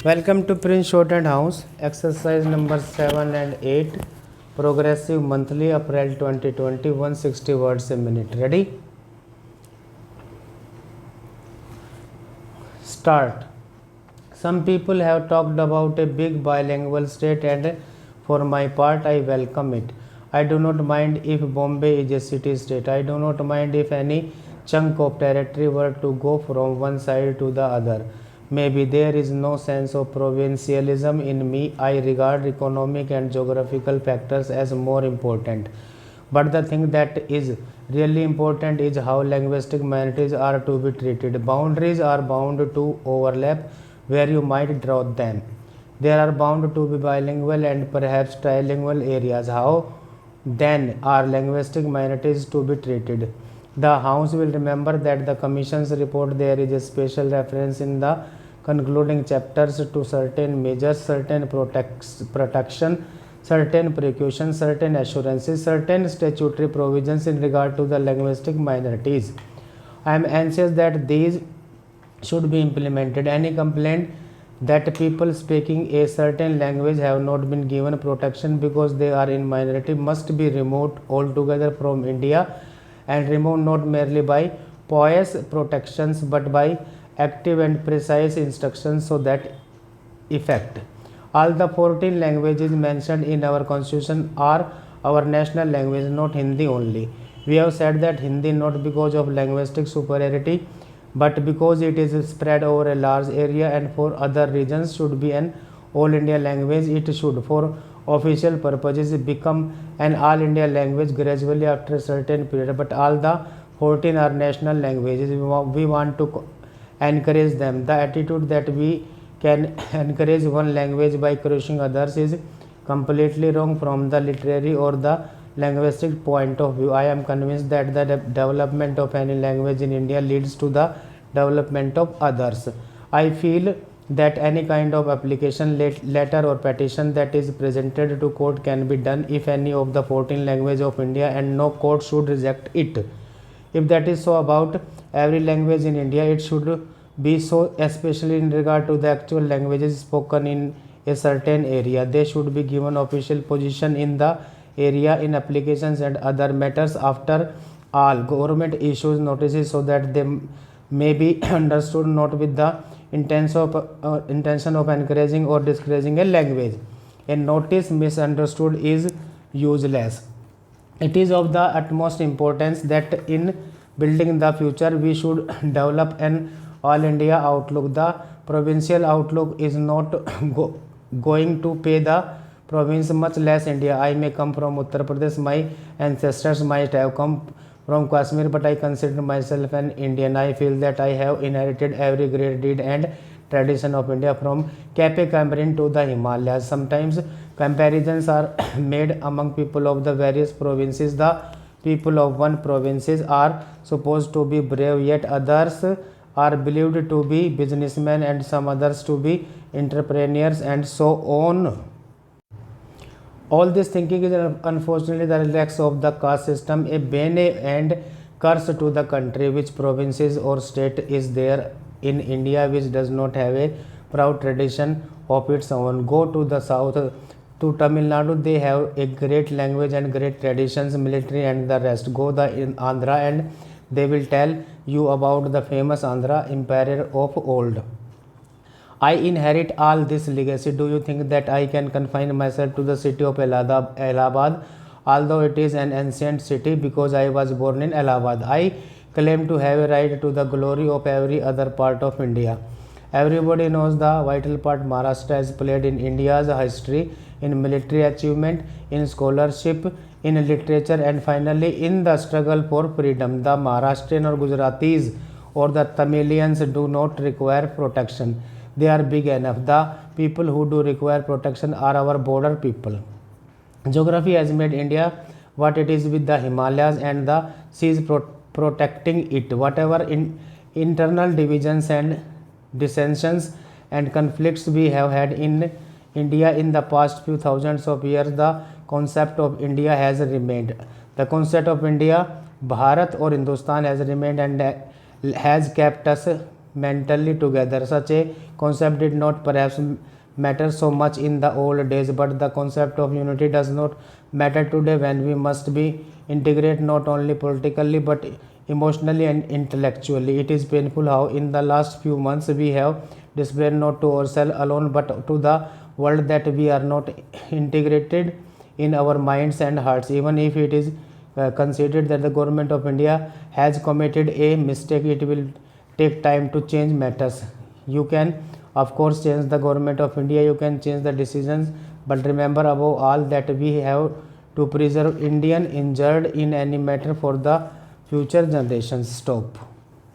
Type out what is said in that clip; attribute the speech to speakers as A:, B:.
A: Welcome to Prince Shorthand House, exercise number 7 and 8, progressive monthly, April 2020, 160 words a minute. Ready? Start. Some people have talked about a big bilingual state, and for my part, I welcome it. I do not mind if Bombay is a city state. I do not mind if any chunk of territory were to go from one side to the other. Maybe there is no sense of provincialism in me. I regard economic and geographical factors as more important. But the thing that is really important is how linguistic minorities are to be treated. Boundaries are bound to overlap where you might draw them. There are bound to be bilingual and perhaps trilingual areas. How then are linguistic minorities to be treated? The House will remember that the Commission's report there is a special reference in the concluding chapters to certain measures, certain protection, certain precautions, certain assurances, certain statutory provisions in regard to the linguistic minorities. I am anxious that these should be implemented. Any complaint that people speaking a certain language have not been given protection because they are in minority must be removed altogether from India, and removed not merely by pious protections but by active and precise instructions so that effect. All the 14 languages mentioned in our constitution are our national language, not Hindi only. We have said that Hindi not because of linguistic superiority but because it is spread over a large area and for other regions should be an all India language. It should for official purposes become an all India language gradually after a certain period, but all the 14 are national languages. We want to encourage them. The attitude that we can encourage one language by crushing others is completely wrong from the literary or the linguistic point of view. I am convinced that the development of any language in India leads to the development of others. I feel that any kind of application, letter or petition that is presented to court can be done if any of the 14 languages of India, and no court should reject it. If that is so about every language in India, it should be so especially in regard to the actual languages spoken in a certain area. They should be given official position in the area in applications and other matters. After all, government issues notices so that they may be understood not with the intention of encouraging or discouraging a language. A notice misunderstood is useless. It is of the utmost importance that in building the future we should develop an all India outlook. The provincial outlook is not going to pay the province, much less India. I may come from Uttar Pradesh, my ancestors might have come from Kashmir, but I consider myself an Indian. I feel that I have inherited every great deed and tradition of India from Cape Cameron to the Himalayas. Sometimes comparisons are made among people of the various provinces. The people of one provinces are supposed to be brave, yet others are believed to be businessmen and some others to be entrepreneurs and so on. All this thinking is unfortunately the relax of the caste system, a bane and curse to the country. Which provinces or state is there in India which does not have a proud tradition of its own? Go to the south, to Tamil Nadu, they have a great language and great traditions, military and the rest. Go in Andhra and they will tell you about the famous Andhra Empire of old. I inherit all this legacy. Do you think that I can confine myself to the city of Allahabad, although it is an ancient city because I was born in Allahabad? I claim to have a right to the glory of every other part of India. Everybody knows the vital part Maharashtra has played in India's history, in military achievement, in scholarship, in literature, and finally in the struggle for freedom. The Maharashtrian or Gujaratis or the Tamilians do not require protection. They are big enough. The people who do require protection are our border people. Geography has made India what it is with the Himalayas and the seas protecting it. Whatever internal divisions and dissensions and conflicts we have had in India in the past few thousands of years, the concept of India has remained. The concept of India, Bharat or Hindustan has remained and has kept us mentally together. Such a concept did not perhaps matter so much in the old days, but the concept of unity does not matter today when we must be integrate not only politically but emotionally and intellectually. It is painful how in the last few months we have displayed not to ourselves alone but to the world that we are not integrated in our minds and hearts. Even if it is considered that the government of India has committed a mistake, it will take time to change matters. You can of course change the government of India, you can change the decisions, but remember above all that we have to preserve Indian injured in any matter for the future generations. Stop.